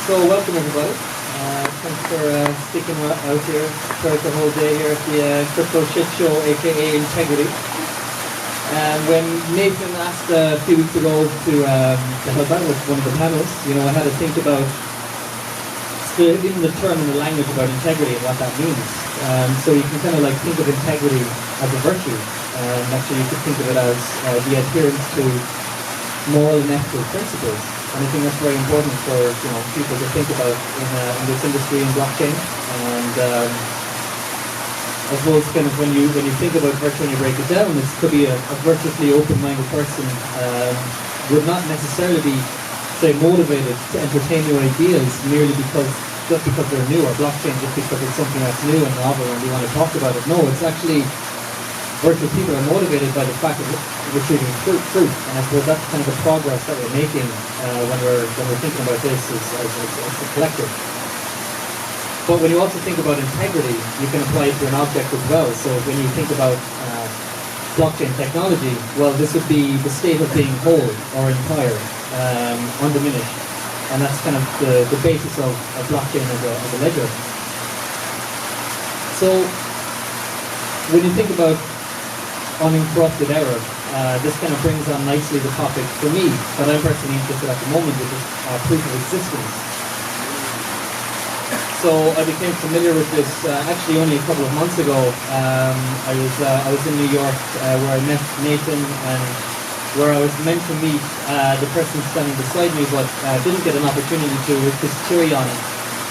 So welcome everybody. Thanks for sticking out here throughout the whole day here at the Crypto Shit Show, aka Integrity. When Nathan asked a few weeks ago to help out with one of the panels, I had to think about even the term and the language about integrity and what that means. So you can kind of like think of integrity as a virtue. Actually, you could think of it as the adherence to moral and ethical principles. And I think that's very important for people to think about in this industry in blockchain. And I suppose kind of when you think about virtue and you break it down, it could be a virtuously open-minded person would not necessarily be, say, motivated to entertain new ideas merely just because they're new, or blockchain just because it's something that's new and novel and we want to talk about it. No, it's actually virtuous people are motivated by the fact of retrieving truth, and I suppose that's kind of the progress that we're making when we're thinking about this as a collective. But when you also think about integrity, you can apply it to an object as well. So when you think about blockchain technology, well, this would be the state of being whole or entire, undiminished, and that's kind of the basis of blockchain as a ledger. So when you think about uninterrupted error, this kind of brings on nicely the topic for me that I'm personally interested at the moment, which is proof of existence. So I became familiar with this actually only a couple of months ago. I was in New York where I met Nathan, and where I was meant to meet the person standing beside me, but didn't get an opportunity to, because Tierion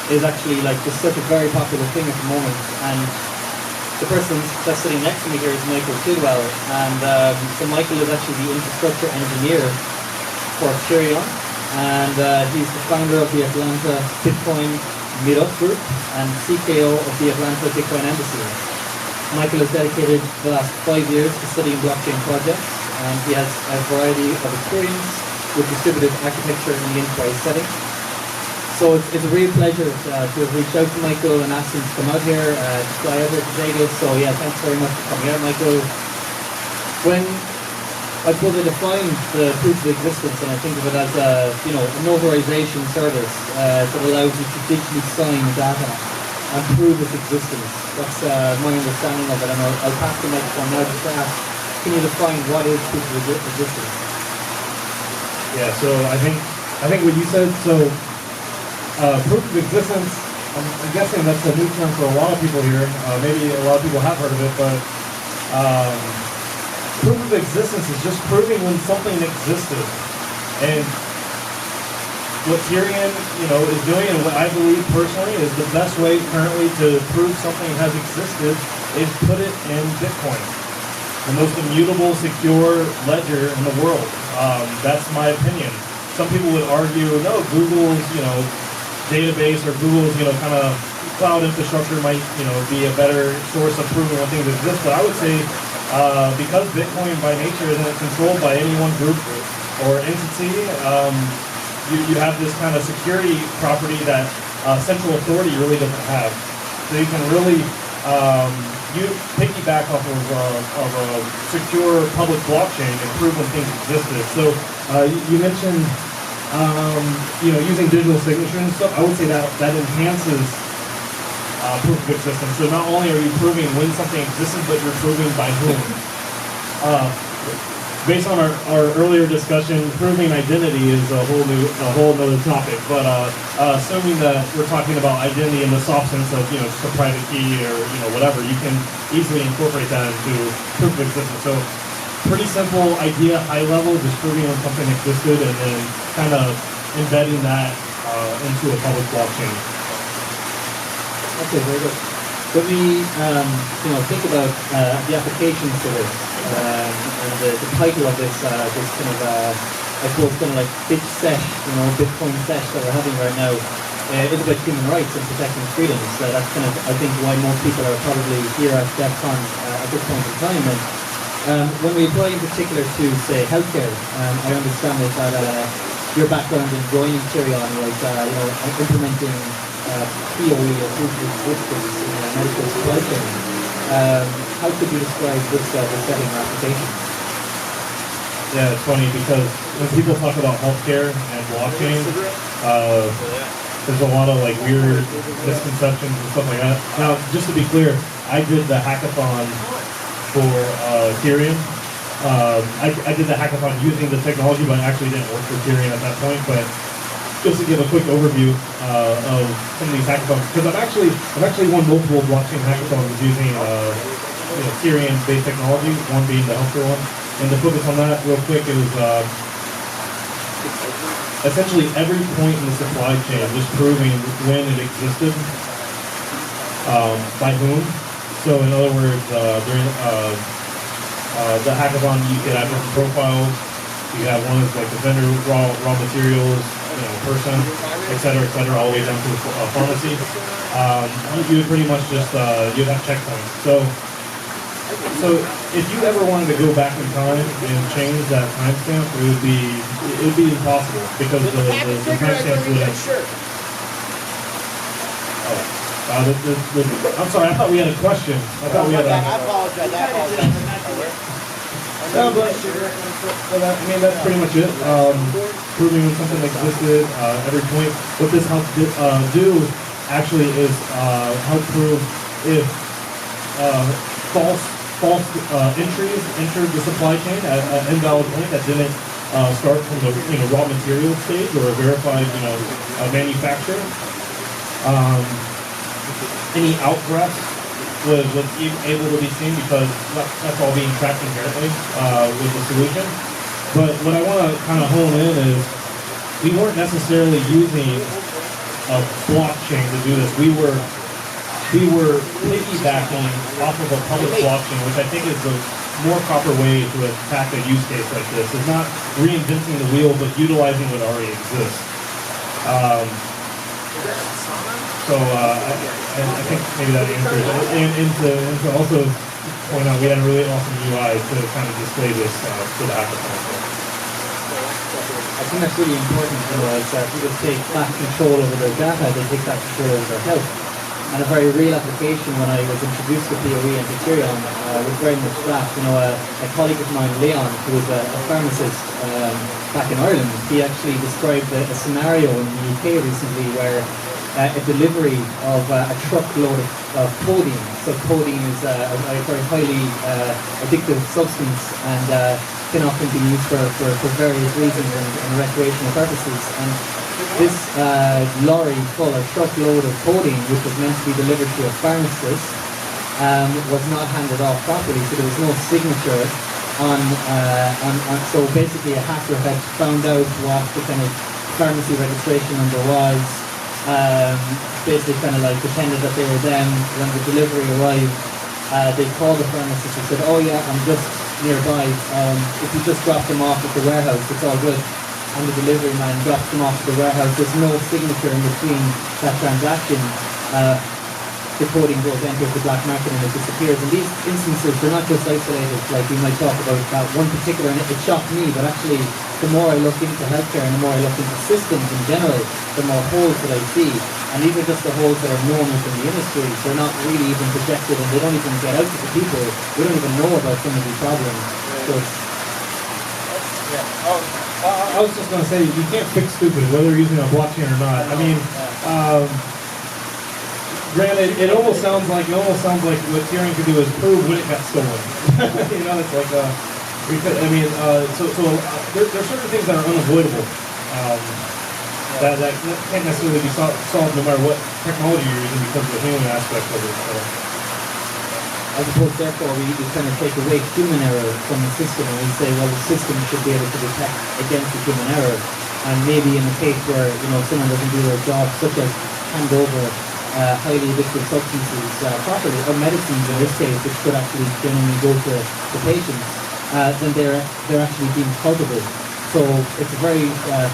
is actually like just such a very popular thing at the moment. And the person that's sitting next to me here is Michael Tidwell, and so Michael is actually the infrastructure engineer for Tierion, and he's the founder of the Atlanta Bitcoin Meetup Group and CKO of the Atlanta Bitcoin Embassy. Michael has dedicated the last 5 years to studying blockchain projects, and he has a variety of experience with distributed architecture in the enterprise setting. So it's a real pleasure to have reached out to Michael and asked him to come out here, to fly out here to Vegas. So yeah, thanks very much for coming out, Michael. When I suppose I define the proof of existence, and I think of it as a notarization service that allows you to digitally sign data and prove its existence. That's my understanding of it, and I'll pass the microphone now just to ask, can you define what is proof of existence? Yeah, so I think what you said, so proof of existence, I'm guessing that's a new term for a lot of people here. Maybe a lot of people have heard of it, but proof of existence is just proving when something existed. And what Tierion, is doing, and what I believe personally is the best way currently to prove something has existed is put it in Bitcoin, the most immutable, secure ledger in the world. That's my opinion. Some people would argue, no, Google's, database or Google's, kind of cloud infrastructure might, be a better source of proving when things exist. But I would say, because Bitcoin by nature isn't controlled by any one group or entity, you have this kind of security property that central authority really doesn't have. So you can really you piggyback off of a secure public blockchain and prove when things existed. So you mentioned using digital signature and stuff. I would say that enhances proof of existence. So not only are you proving when something existed, but you're proving by whom. Based on our earlier discussion, proving identity is a whole nother topic. But assuming that we're talking about identity in the soft sense of just a private key or whatever, you can easily incorporate that into proof of existence. So pretty simple idea, high level, just proving when something existed, and then kind of embedding that into a public blockchain. Okay, very good. When we think about the applications for this, and the title of this kind of I suppose kind of like bitch sesh, Bitcoin sesh that we're having right now, is about human rights and protecting freedoms. That's kind of, I think, why most people are probably here at Defcon at this point in time. And when we apply in particular to, say, healthcare, I understand that your background in joining Tierion was, implementing POE or proof of existence in a medical supply chain. How could you describe this setting or application? Yeah, it's funny because when people talk about healthcare and blockchain, there's a lot of like weird misconceptions and stuff like that. Now, just to be clear, I did the hackathon for Tierion. I did the hackathon using the technology, but I actually didn't work for Tierion at that point. But just to give a quick overview of some of these hackathons, because I've actually won multiple blockchain hackathons using Tierion-based technology. One being the healthcare one, and to focus on that real quick is essentially every point in the supply chain, just proving when it existed, by whom. So in other words, during the hackathon, you could have different profiles. You have one that's like the vendor, raw materials, person, et cetera, all the way down to the pharmacy. You would pretty much just you'd have checkpoints. So if you ever wanted to go back in time and change that timestamp, it would be impossible because the timestamps would have. I'm sorry, I thought we had a question. I apologize. No, but I mean that's pretty much it. Proving when something existed, every point. What this helps do actually is help prove if false entries entered the supply chain at an invalid point that didn't start from the raw material stage or a verified manufacturer. Any outgress was able to be seen because that's all being tracked inherently with the solution. But what I want to kind of hone in is we weren't necessarily using a blockchain to do this. We were piggybacking off of a public blockchain, which I think is the more proper way to attack a use case like this. It's not reinventing the wheel, but utilizing what already exists. I think maybe that answers it. And to also point out, we had a really awesome UI to kind of display this for the hackathon. I think that's really important, as people take back control over their data, they take back control over their health. And a very real application when I was introduced to PoE and to Tierion was very much that. A colleague of mine, Leon, who was a pharmacist back in Ireland, he actually described a scenario in the UK recently where a delivery of a truckload of codeine. So codeine is a very highly addictive substance and can often be used for various reasons and recreational purposes. And this lorry full of truckload of codeine, which was meant to be delivered to a pharmacist, was not handed off properly, so there was no signature on so basically a hacker had found out what the kind of pharmacy registration number was, basically kind of like pretended that they were them. When the delivery arrived, they called the pharmacist and said, "Oh yeah, I'm just nearby, if you just drop them off at the warehouse, it's all good." And the delivery man drops them off at the warehouse. There's no signature in between that transaction. The coding goes into the black market and it disappears. And these instances, they're not just isolated, like we might talk about that one particular, and it shocked me, but actually the more I look into healthcare and the more I look into systems in general, the more holes that I see. And these are just the holes that are known within the industry. They're not really even projected and they don't even get out to the people. We don't even know about some of these problems. So I was just going to say, you can't fix stupid, whether you're using a blockchain or not. I mean, granted, it almost sounds like what Tierion could do is prove when it got stolen. It's like there's certain things that are unavoidable that can't necessarily be solved no matter what technology you're using because of the human aspect of it. So. I suppose therefore we kind of take away human error from the system and we say, well, the system should be able to detect against the human error. And maybe in a case where someone doesn't do their job, such as hand over highly addictive substances properly, or medicines in this case, which could actually genuinely go to the patients, then they're actually deemed culpable. So it's very,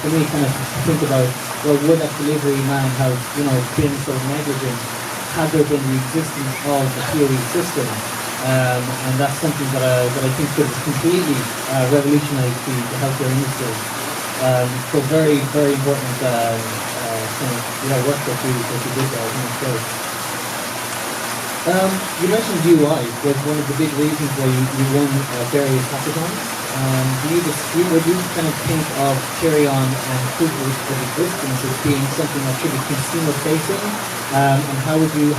for me, kind of to think about, well, would that delivery man have, been so negligent had there been the existence of the PoE system? And that's something that I think could completely revolutionize the healthcare industry. So very, very important work that you did there. I think it's great. You mentioned UI was one of the big reasons why you won various hackathons. would you kind of think of Tierion and proof of existence as being something that should be consumer facing? And how have you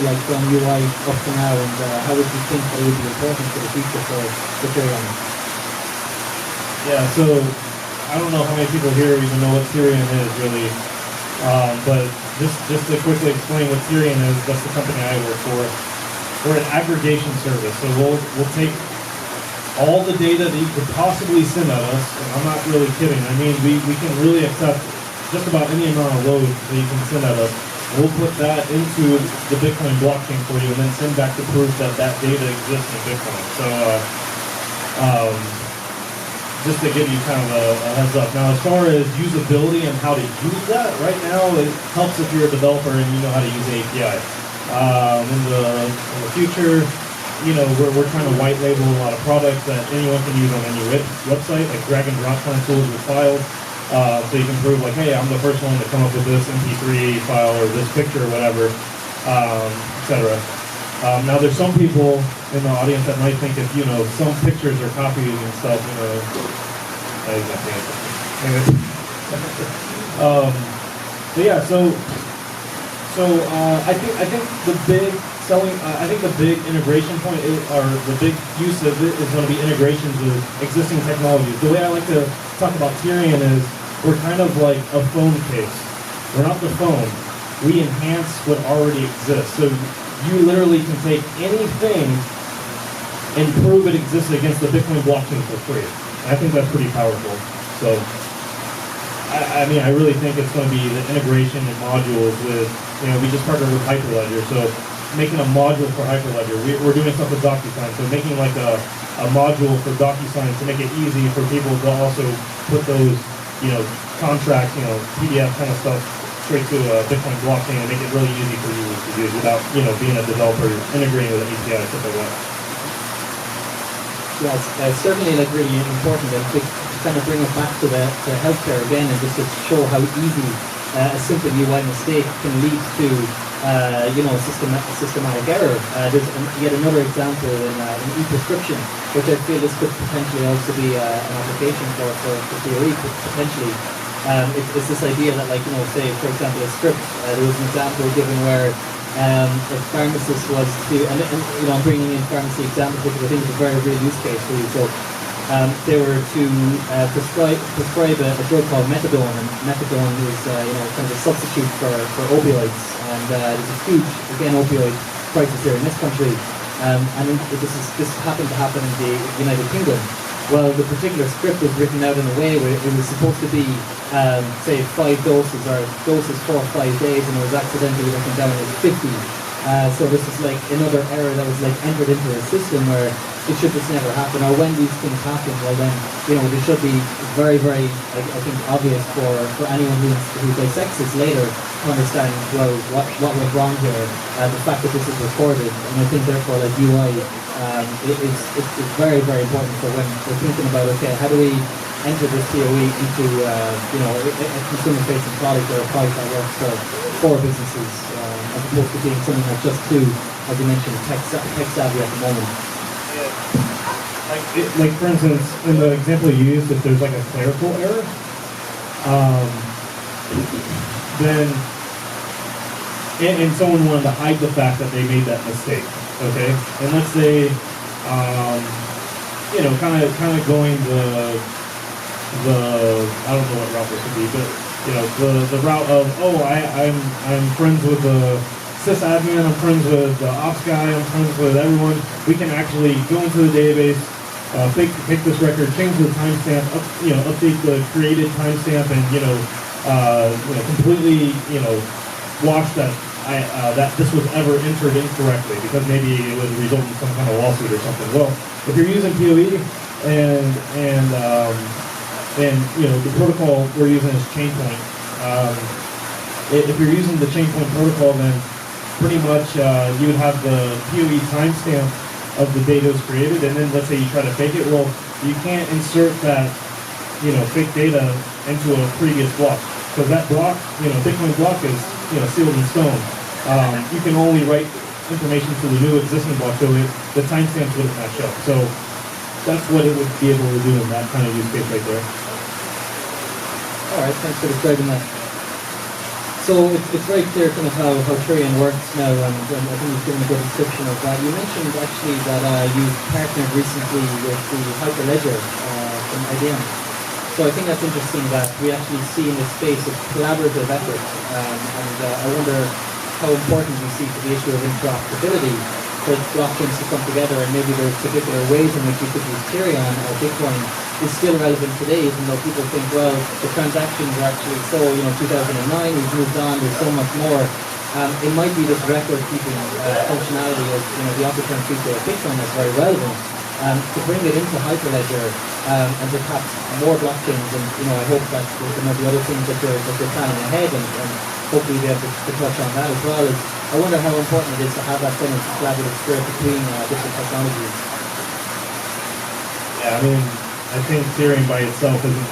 like done UI up to now, and how would you think that it would be important for the future for Tierion? Yeah, so I don't know how many people here even know what Tierion is really, but just to quickly explain what Tierion is, that's the company I work for. We're an aggregation service, so we'll take all the data that you could possibly send at us, and I'm not really kidding. I mean, we can really accept just about any amount of load that you can send at us. We'll put that into the Bitcoin blockchain for you, and then send back the proof that that data exists in Bitcoin. So, just to give you kind of a heads up. Now, as far as usability and how to use that, right now it helps if you're a developer and you know how to use the API. In the future, you know, we're trying to white label a lot of products that anyone can use on any website, like drag and drop kind of tools with files. So you can prove like, hey, I'm the first one to come up with this MP3 file or this picture or whatever, etc. Now there's some people in the audience that might think if, you know, some pictures are copied and stuff, you know, but yeah, so I think the big integration point or the big use of it is going to be integrations with existing technologies. The way I like to talk about Tierion is we're kind of like a phone case. We're not the phone. We enhance what already exists. So you literally can take anything and prove it exists against the Bitcoin blockchain for free. And I think that's pretty powerful. So, I mean, I really think it's going to be the integration and modules with, you know, we just partnered with Hyperledger. So making a module for Hyperledger. We're doing stuff with DocuSign. So making like a module for DocuSign to make it easy for people to also put those, you know, contracts, you know, PDF kind of stuff straight to a Bitcoin blockchain and make it really easy for you to use without, you know, being a developer, integrating with an API, stuff like that. Yes, certainly like really important, and to kind of bring it back to the healthcare again, and just to show how easy a simple UI mistake can lead to you know, systematic error. There's yet another example in e-prescription, which I feel this could potentially also be an application for theory, potentially. It's this idea that, like, you know, say for example a script, there was an example given where a pharmacist was to, and you know, I'm bringing in pharmacy examples because I think it's a very real use case for you. So they were to prescribe a drug called methadone, and methadone is you know, kind of a substitute for opioids, and there's a huge, again, opioid crisis here in this country, and this happened to happen in the United Kingdom. Well, the particular script was written out in a way where it was supposed to be, say, 5 doses or doses for 5 days, and it was accidentally written down as 50. So this is like another error that was like entered into the system where it should just never happen. Or when these things happen, well then, you know, it should be very, very, I think, obvious for anyone who dissects this later to understand, well, what went wrong here, the fact that this is recorded. And I think therefore like UI it's very, very important for when we're thinking about, okay, how do we enter this POE into you know, a consumer-facing product or a product that works for businesses, as opposed to being something that's just too, as you mentioned, tech savvy at the moment. Yeah. Like for instance, in the example you used, if there's like a clerical error, then and someone wanted to hide the fact that they made that mistake. Okay, and let's say, you know, kind of going the I don't know what route this would be, but you know, the route of, oh, I'm friends with the sysadmin, I'm friends with the ops guy, I'm friends with everyone. We can actually go into the database, pick this record, change the timestamp, you know, update the created timestamp, and you know, completely, you know, wash that that this was ever entered incorrectly because maybe it would result in some kind of lawsuit or something. Well, if you're using PoE and you know, the protocol we're using is Chainpoint. If you're using the Chainpoint protocol, then pretty much you would have the PoE timestamp of the data was created, and then let's say you try to fake it. Well, you can't insert that, you know, fake data into a previous block because that block, you know, Bitcoin block is, you know, sealed in stone. You can only write information to the new existing block, so the timestamps wouldn't match up. So that's what it would be able to do in that kind of use case right there. All right, thanks for describing that. So it's very clear kind of how Tierion works now, and I think you've given a good description of that. You mentioned actually that you partnered recently with the Hyperledger from IBM. So I think that's interesting that we actually see in this space a collaborative effort, and I wonder how important you see to the issue of interoperability for blockchains to come together, and maybe there's particular ways in which you could use Tierion or Bitcoin is still relevant today, even though people think, well, the transactions are actually so, 2009, we've moved on, there's so much more. It might be this record-keeping functionality of, the operator feature of Bitcoin that's very relevant. To bring it into Hyperledger and to perhaps more blockchains, and I hope that there might be other things that you're planning ahead, and hopefully be able to touch on that as well. I wonder how important it is to have that kind of collaborative spirit between different technologies. Yeah, I mean, I think Tierion by itself isn't,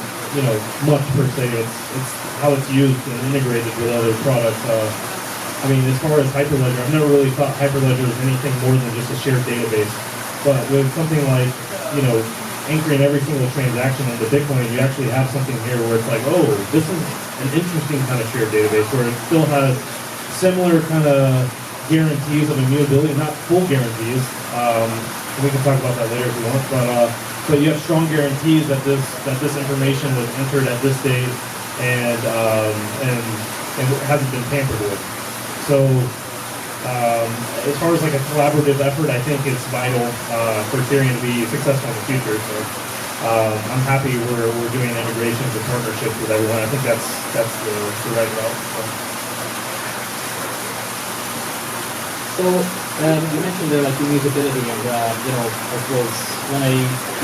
much per se. It's how it's used and integrated with other products. I mean, as far as Hyperledger, I've never really thought Hyperledger is anything more than just a shared database. But with something like, anchoring every single transaction into Bitcoin, you actually have something here where it's like, oh, this is an interesting kind of shared database where it still has similar kind of guarantees of immutability, not full guarantees. We can talk about that later if you want, but you have strong guarantees that this information was entered at this date and it hasn't been tampered with. So as far as like a collaborative effort, I think it's vital for Tierion to be successful in the future. So I'm happy we're doing integrations and partnerships with everyone. I think that's the right route. So you mentioned there like immutability, and I suppose when I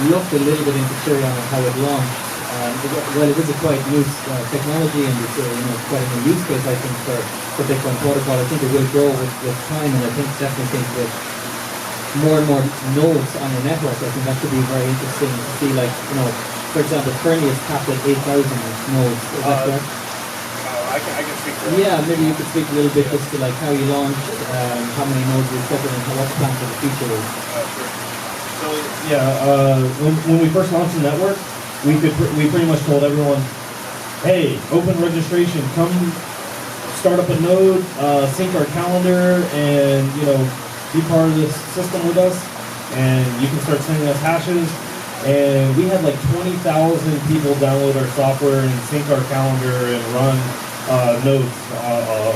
looked a little bit into Tierion and how it launched, it is a quite new technology, and it's quite a new use case, I think, for Bitcoin protocol. I think it will grow with time, and I definitely think with more and more nodes on your network, I think that could be very interesting to see, like, for example, currently it's capped at 8,000 nodes. Is that correct? I can speak to that. Yeah, maybe you could speak a little bit just to like how you launched, how many nodes you expected, and what the plan for the future is. Sure. So Yeah, when we first launched the network, we pretty much told everyone, hey, open registration, come start up a node, sync our calendar, and be part of this system with us, and you can start sending us hashes. And we had like 20,000 people download our software and sync our calendar and run nodes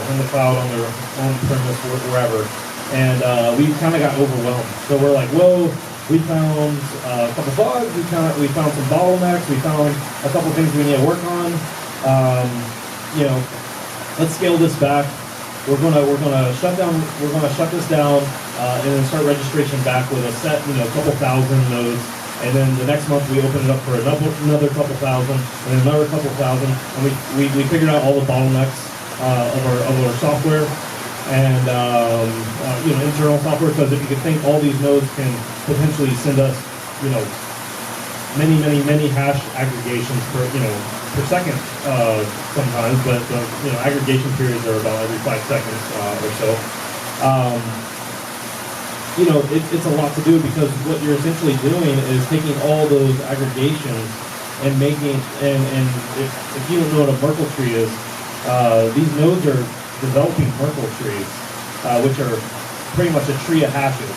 in the cloud on their own premise, wherever. And we kind of got overwhelmed. So we're like, whoa, we found a couple bugs, we found some bottlenecks, we found a couple things we need to work on. Let's scale this back. We're gonna shut this down and then start registration back with a set, couple thousand nodes. And then the next month we open it up for another couple thousand, and another couple thousand, and we figured out all the bottlenecks of our software and internal software. Because if you could think, all these nodes can potentially send us many hash aggregations per second sometimes, but aggregation periods are about every 5 seconds or so. It's a lot to do, because what you're essentially doing is taking all those aggregations and making, and if you don't know what a Merkle tree is, these nodes are developing Merkle trees, which are pretty much a tree of hashes.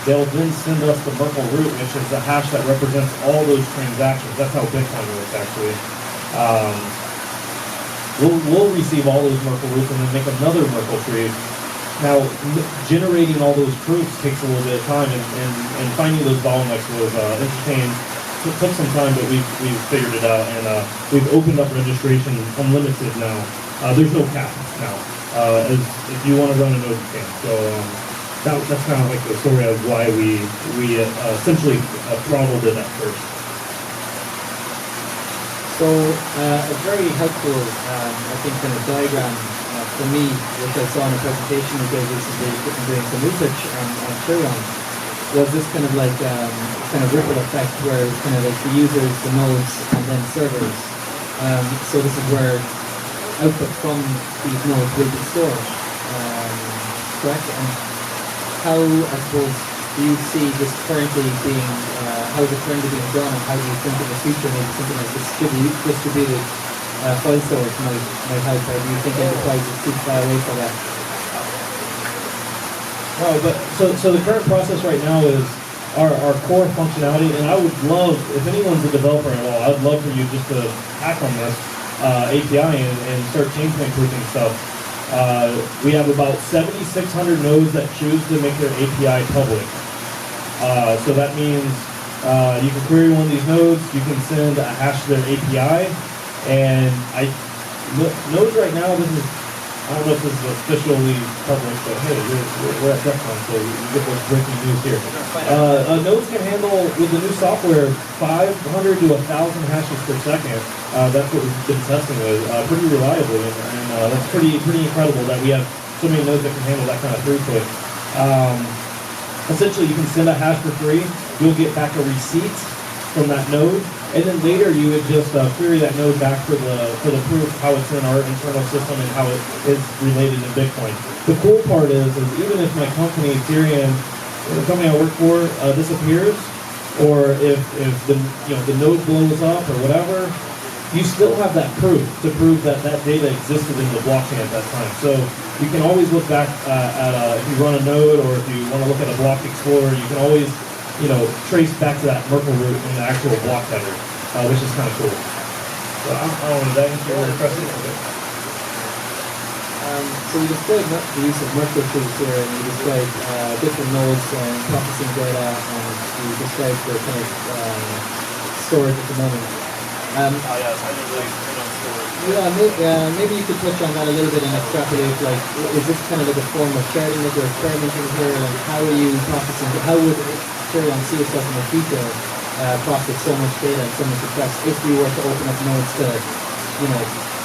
They'll then send us the Merkle root, which is the hash that represents all those transactions. That's how Bitcoin works, actually. We'll receive all those Merkle roots and then make another Merkle tree. Now, generating all those proofs takes a little bit of time, and finding those bottlenecks was interesting. It took some time, but we've figured it out, and we've opened up registration unlimited now. There's no cap now. If you want to run a node, you can. So that's kind of like the story of why we essentially throttled it at first. So a very helpful, I think, kind of diagram for me, which I saw in a presentation you gave recently, doing some research on Tierion, was this kind of like kind of ripple effect, where it's kind of like the users, the nodes, and then servers. So this is where output from these nodes will be stored, correct? And how, I suppose, do you see this currently being, how is it currently being done, and how do you think in the future maybe something like distributed file storage might help, or do you think enterprise is too far away for that? No, but so the current process right now is our core functionality, and I would love, if anyone's a developer at all, I'd love for you just to hack on this API and start chain point proofing stuff. We have about 7,600 nodes that choose to make their API public. So that means you can query one of these nodes, you can send a hash to their API, and nodes right now, I don't know if this is officially public, but hey, we're at Defcon, so you get those breaking news here. Nodes can handle, with the new software, 500 to 1,000 hashes per second. That's what we've been testing with, pretty reliably, and that's pretty incredible that we have so many nodes that can handle that kind of throughput. Essentially, you can send a hash for free, you'll get back a receipt from that node, and then later you would just query that node back for the proof how it's in our internal system and how it is related to Bitcoin. The cool part is even if my company, Tierion, the company I work for, disappears, or if the node blows up or whatever, you still have that proof to prove that that data existed in the blockchain at that time. So you can always look back at if you run a node, or if you want to look at a block explorer, you can always trace back to that Merkle root in the actual block header, which is kind of cool. So I don't know, did that answer your question? So you described the use of Merkle tools here, and you described different nodes and processing data, and you described the kind of storage at the moment. Yes, I usually storage. Yeah, maybe you could touch on that a little bit and extrapolate, like, is this kind of like a form of sharing that you're experimenting here, and how are you processing, how would Tierion see itself in the future process so much data and so much requests if we were to open up nodes to,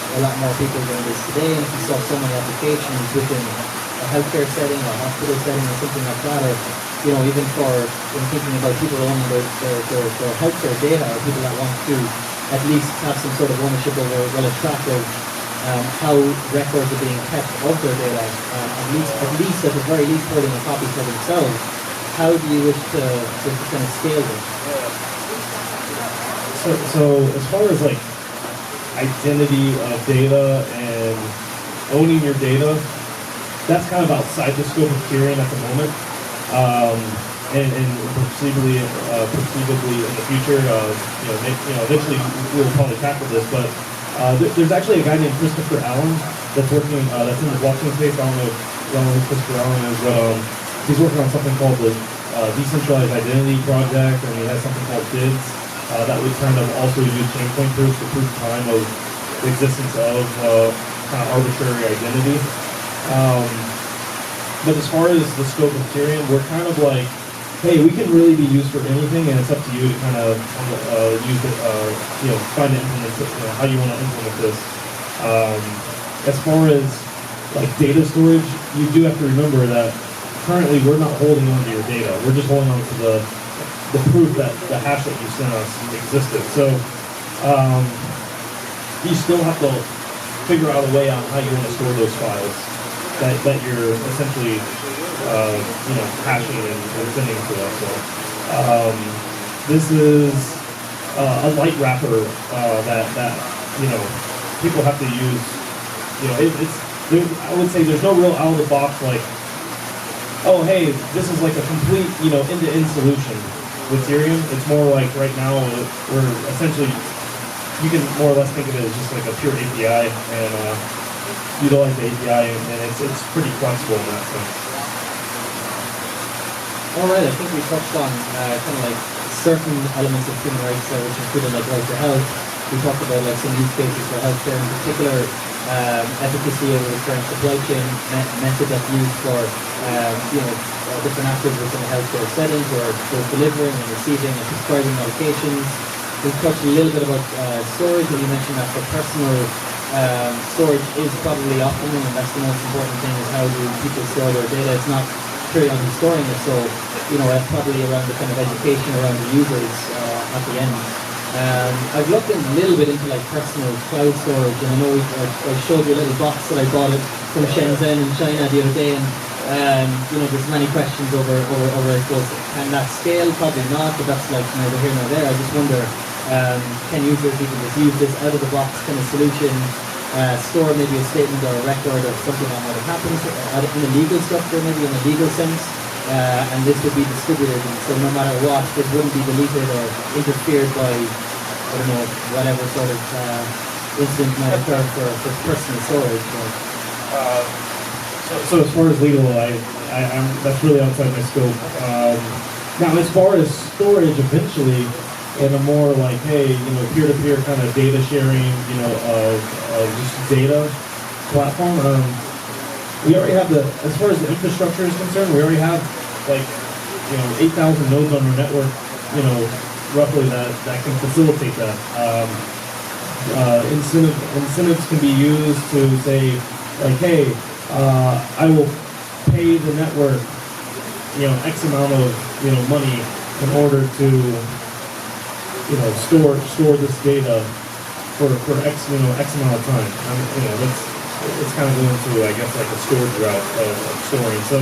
a lot more people than it is today, and if you saw so many applications within a healthcare setting or a hospital setting or something like that, or, even for thinking about people owning their healthcare data, or people that want to at least have some sort of ownership over, well, a track of how records are being kept of their data, at least at the very least holding a copy for themselves. How do you wish to kind of scale this? So as far as like identity of data and owning your data, that's kind of outside the scope of Tierion at the moment. And perceivably in the future, eventually we'll probably tackle this. But there's actually a guy named Christopher Allen that's working, that's in the blockchain space. I don't know who Christopher Allen is, but he's working on something called the Decentralized Identity Project, and he has something called DIDS that would kind of also use chain point proofs to prove time of the existence of kind of arbitrary identity. But as far as the scope of Tierion, we're kind of like, hey, we can really be used for anything, and it's up to you to kind of use it, find it, how you want to implement this. As far as like data storage, you do have to remember that currently we're not holding on to your data. We're just holding on to the proof that the hash that you sent us existed. So you still have to figure out a way on how you want to store those files that you're essentially hashing and sending to us. So this is a light wrapper that people have to use. I would say there's no real out of the box like, oh hey, this is like a complete end-to-end solution with Tierion. It's more like right now we're essentially, you can more or less think of it as just like a pure API and utilize the API, and it's pretty flexible in that sense. All right, I think we touched on kind of like certain elements of human rights, which included like right to health. We talked about like some use cases for healthcare, in particular efficacy of the current supply chain method that's used for different actors within a healthcare setting, or both delivering and receiving and prescribing medications. We touched a little bit about storage, and you mentioned that for personal storage is probably optimal, and that's the most important thing, is how do people store their data. It's not periodically storing it, so that's probably around the kind of education around the users at the end. I've looked a little bit into like personal cloud storage, and I know I showed you a little box that I bought it from Shenzhen in China the other day, and there's many questions over I suppose, can that scale? Probably not, but that's like neither here nor there. I just wonder, can users even just use this out of the box kind of solution, store maybe a statement or a record of something that might have happened in a legal structure, maybe in a legal sense, and this would be distributed, and so no matter what, this wouldn't be deleted or interfered by, I don't know, whatever sort of incident might occur for personal storage. So as far as legal, that's really outside my scope. Now, as far as storage, eventually, in a more like, hey, peer-to-peer kind of data sharing, of just data platform, we already have as far as the infrastructure is concerned, we already have like, 8,000 nodes on our network, roughly that can facilitate that. Incentives can be used to say, like, hey, I will pay the network, X amount of, money in order to, store this data for X, X amount of time. It's kind of going through, I guess, like a storage route of storing. So,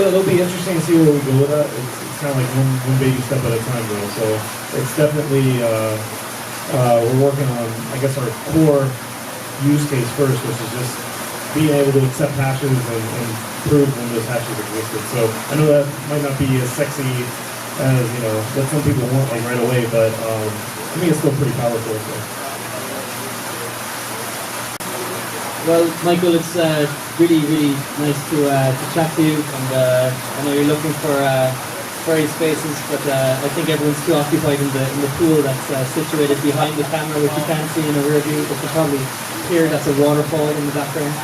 it'll be interesting to see where we go with that. It's kind of like one baby step at a time, though. So it's definitely, we're working on, I guess, our core use case first, which is just being able to accept hashes and prove when those hashes existed. So I know that might not be as sexy as, that some people want like right away, but I think it's still pretty powerful. So. Well, Michael, it's really, really nice to chat to you, and I know you're looking for various spaces, but I think everyone's too occupied in the pool that's situated behind the camera, which you can't see in a rear view, but you probably hear that's a waterfall in the background.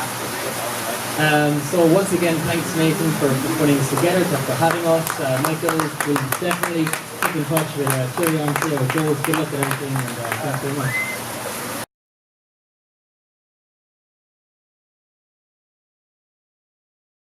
So once again, thanks Nathan for putting us together, thanks for having us. Michael, we'll definitely keep in touch with Tierion, see how it goes. Good luck at everything, and thanks very much.